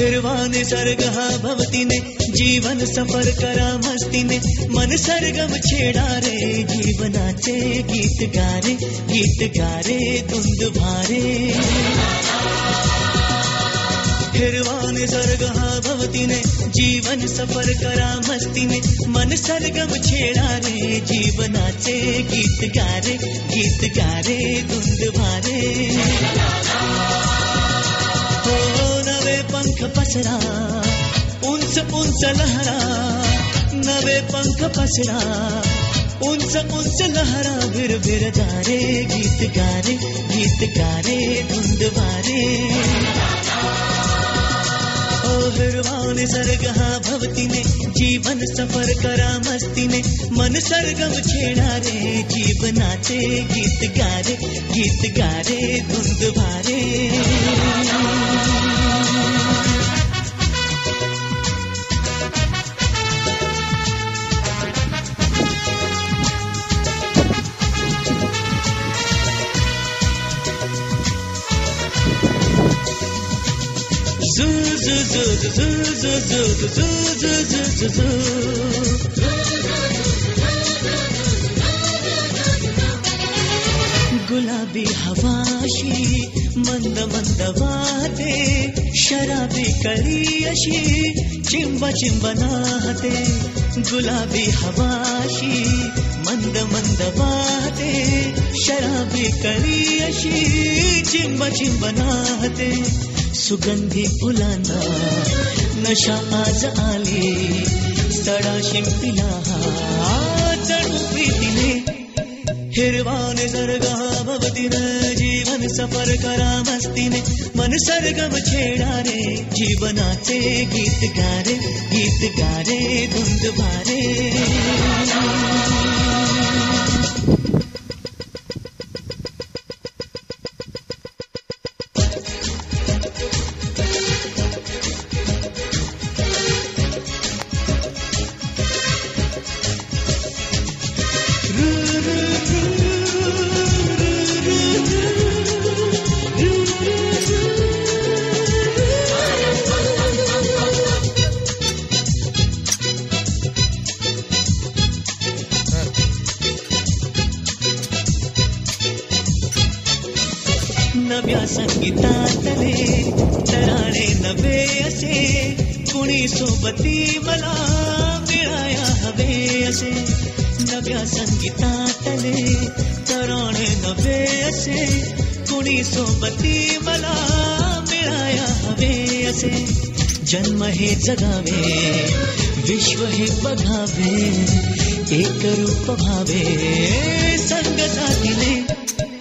हिरवा निसर्ग हा भवतीने जीवन सफर करा मस्तीने मन सरगम छेडा रे जीवनाचे गीत गारे धुंद भारे हिरवा निसर्ग हा भवतीने जीवन सफर करा मस्तीने मन सरगम छेडा रे जीवनाचे गीत गारे धुंद भारे हो नवे पंख पसरा उंच उंच लहरा नवे पंख पसरा उंच लहरा भिर भिर जारे गीत गारे धुंद भारे हिरवा निसर्ग हा भवतीने जीवन सफर करा मस्तीने मन सरगम छेडा रे जीवनाचे गीत गारे धुंद भारे गुलाबी हवाशी मंद मंद वाहते शराबी कळी अशी चिंब नाहते गुलाबी हवाशी मंद मंद वाहते शराबी कळी अशी चिंब नाहते सुगंधी फुलांना नशा आज आली सडा शिंपीला जणू प्रीतीने हिरवा निसर्ग हा भवतीने जीवन सफर करा मस्तीने मन सरगम छेडा रे जीवनाचे गीत गारे धुंद भारे नव्या संगीतातले तराणे नवे असे कुणी सोबती मला मिळाया हवे असे नव्या संगीतातले तराणे नवे असे कुणी सोबती मला मिळाया हवे असे जन्म हे जगावे विश्व हे बघावे एक रूप भावे संग साथीने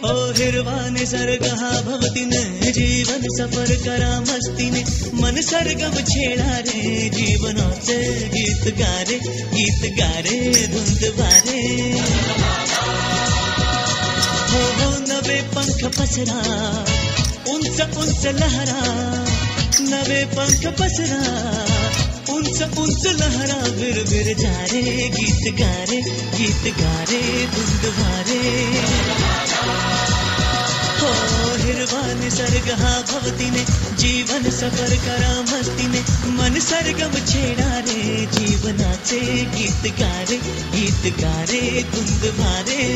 ओ हिरवा निसर्ग हा भवतीने जीवन सफर करा मस्तीने मन सरगम छेडा रे जीवनाचे गीत गारे धुंद भारे हो नवे पंख पसरा उंच लहरा नवे पंख पसरा उंच लहरा भिर भिर जारे गीत गारे धुंद भारे हो हिरवा निसर्ग हा भवतीने जीवन सफर करा मस्तीने मन सरगम छेडा रे जीवनाचे गीत गारे धुंद भारे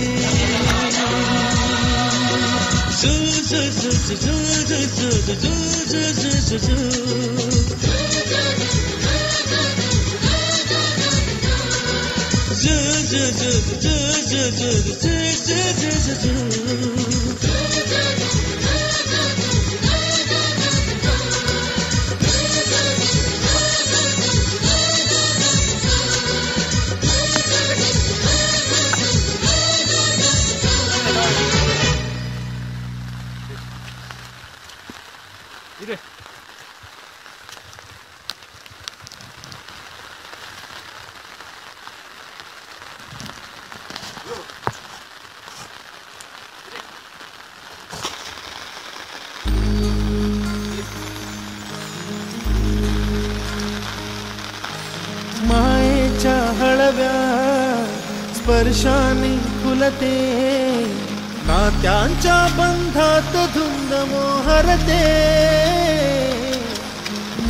सु सु सु सु सु सु सु मायेच्या हळव्या स्पर्शाने फुलते नात्यांच्या बंधात धुंद मोहरते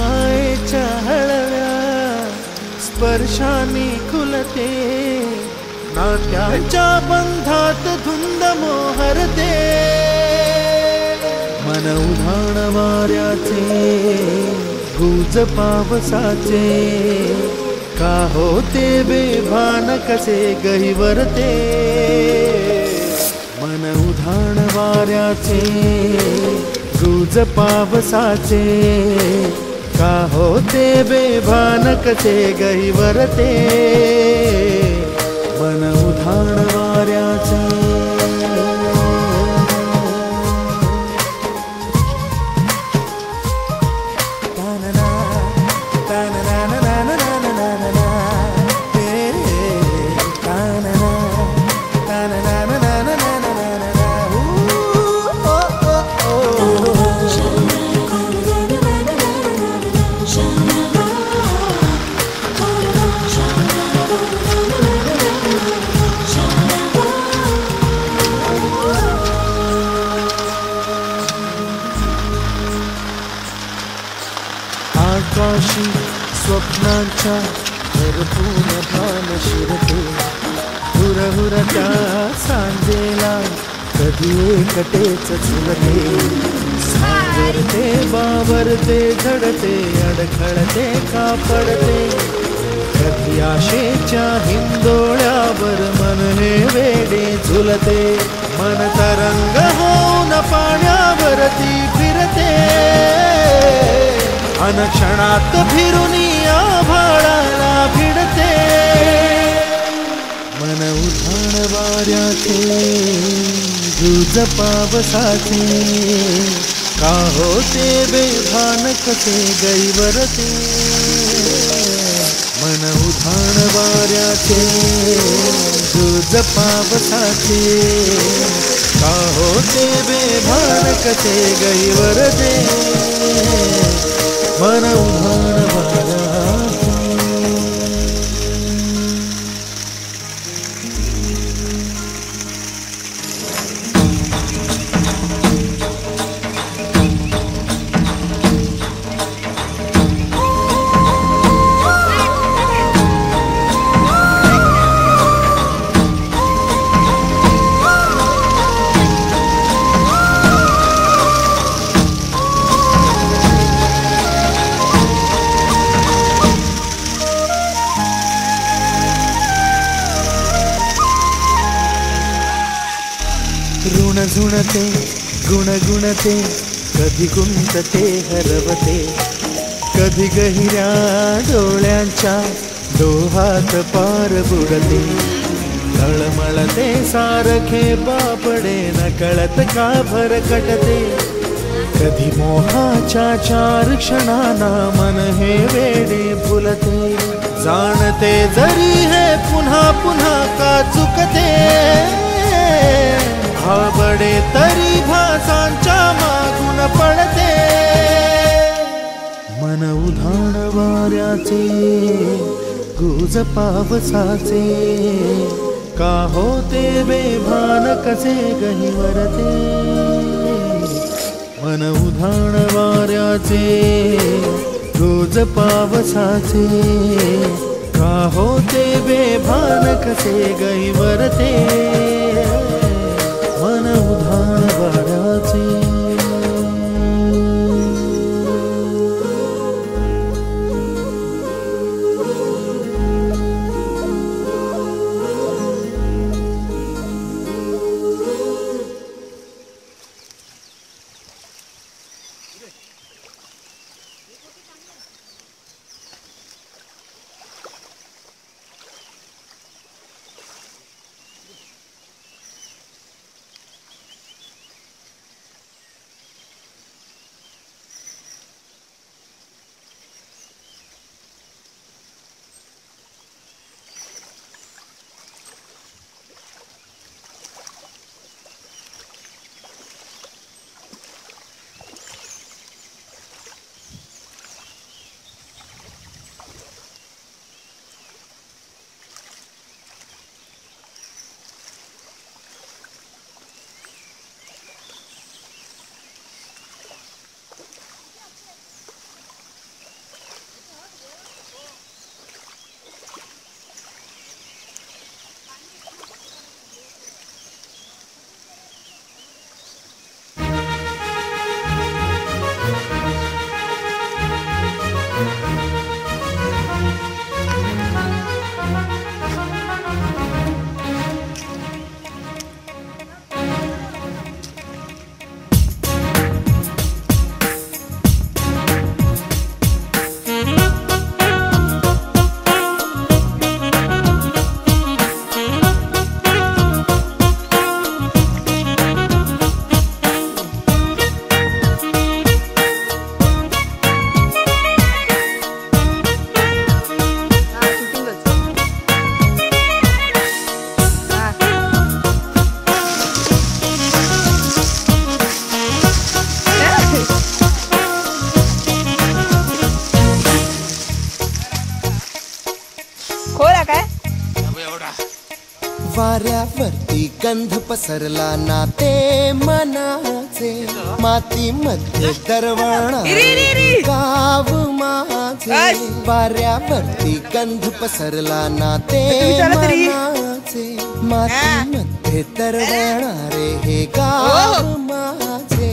मायेच्या हळव्या स्पर्शाने खुलते, नात्याच्या बंधात धुंद मोहरते. मन उधाण वाऱ्याचे गुज पावसाचे, का होते बेभान कसे गहिवरते. मन उधाण वाऱ्याचे गुज पावसाचे, का होते बेभान कसे गहिवरते. मन उधाण वाऱ्याचे. आकाशी स्वप्नांच्या भरपूर भान शिरते, हुरहुरत्या सांजेला कधी एकटेच झुलते. सावरते बावरते झडते, अडखळते का पडते. कधी आशेच्या हिंदोळ्यावर मन हे वेडे झुलते. मन तरंग होऊन पाण्यावरती फिरते, अनक्षणात फिरुनी आभाळाला भिडते. मन उधाण वाऱ्याचे गुज पावसाचे, का होते बेभान कसे गहिवरते. मन उधाण वाऱ्याचे गुज पावसाचे, का होते बेभान कसे गहिवरते. मन उधाण वाऱ्याचे. ऋण झुणते गुणगुणते, कधी गुंतते हरवते. कधी गहिऱ्या डोळ्यांच्या डोहात पार बुडते. तळमळते सारखे बापडे, नकळत का भरकटते. कधी मोहाच्या चार क्षणांना मन हे वेडे भुलते. जाणते जरी हे पुन्हा पुन्हा का चुकते. भाबडे तरी भासांच्या मागून पडते. मन उधाण वाऱ्याचे गुज पावसाचे, का होते बेभान कसे गहिवरते. मन उधाण वाऱ्याचे गुज पावसाचे, का होते बेभान कसे गहिवरते. मन उधाण वाऱ्याचे. वाऱ्यावरती गंध पसरला ना ते मनाचे मातीमध्ये दरवळणारे गाव माझे वाऱ्यावरती गंध पसरला ना ते मनाचे मातीमध्ये दरवळणारे हे गाव माझे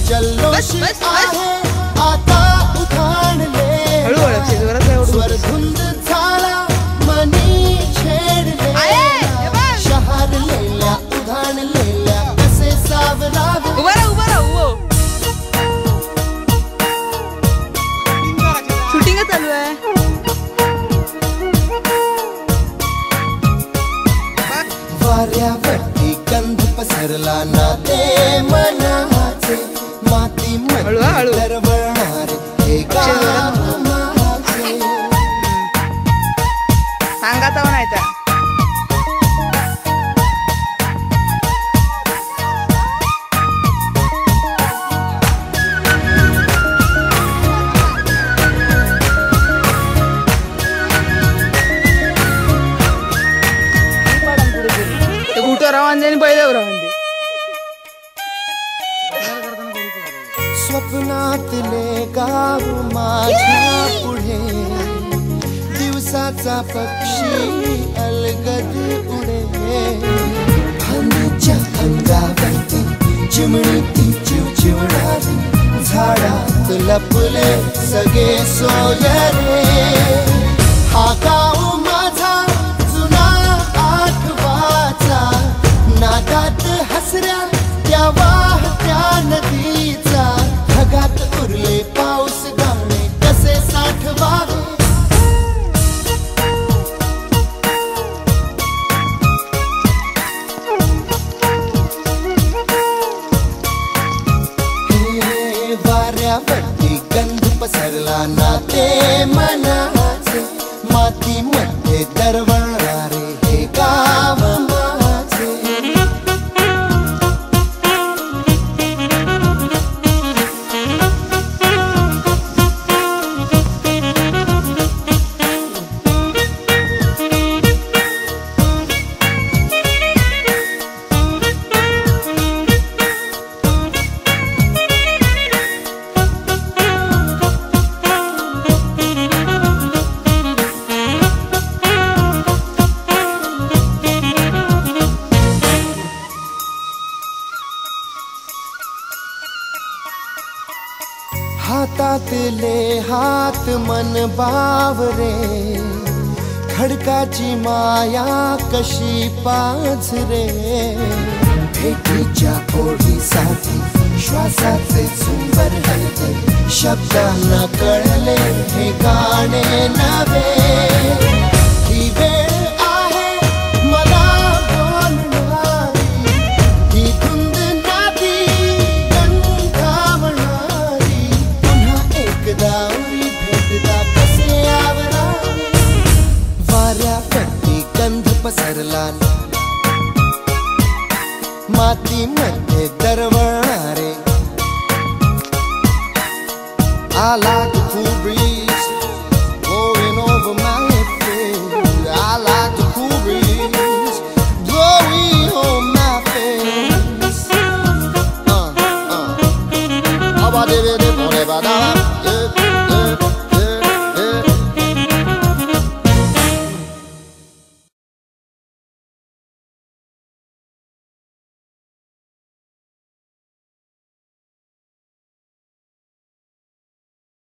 जल्लोष आहे आता उधाणले स्वरधुंद झाला मनी छेडले शहरलेल्या उधाणलेल्या कसे सावरावे शूटिंग चालू आहे वाऱ्यावरती गंध पसरला ना ते मनाचे मातीमध्ये दरवळणारे हे गाव माझे सांगाचा म्हणायचा घुटो रावांदे आणि बैलावर रावांदे स्वप्नातले गाव माझ्या पुढे दिवसाचा पक्षी अलगद उडे फांदीच्या अंगावरती चिमणी ती चिवचिवणारी झाडात लपले सगळे सोयरे हा गाव माझा जुना आठवाचा नादात हसऱ्या त्या वाहत्या नदीचा ढगात उरले पाऊस गाणे कसे साठवावे हे वाऱ्यावरती गंध पसरला ना ते मनाचे मातीमध्ये दरवळणारे हे गाव माझे हातातले हात मन बावरे खडकाची माया कशी पाझरे भेटीच्या ओढीसाठी श्वासाचे झुंबर हलते शब्दांना कळले हे गाणे नवे ही वेळ आहे मला बोलणारी ही धुंद नादी गंधावणारी पुन्हा एकदा उरी भेटदा कसे आवरावे वाऱ्यावरती गंध पसरला मातीमध्ये दरवळणारे I like the cool breeze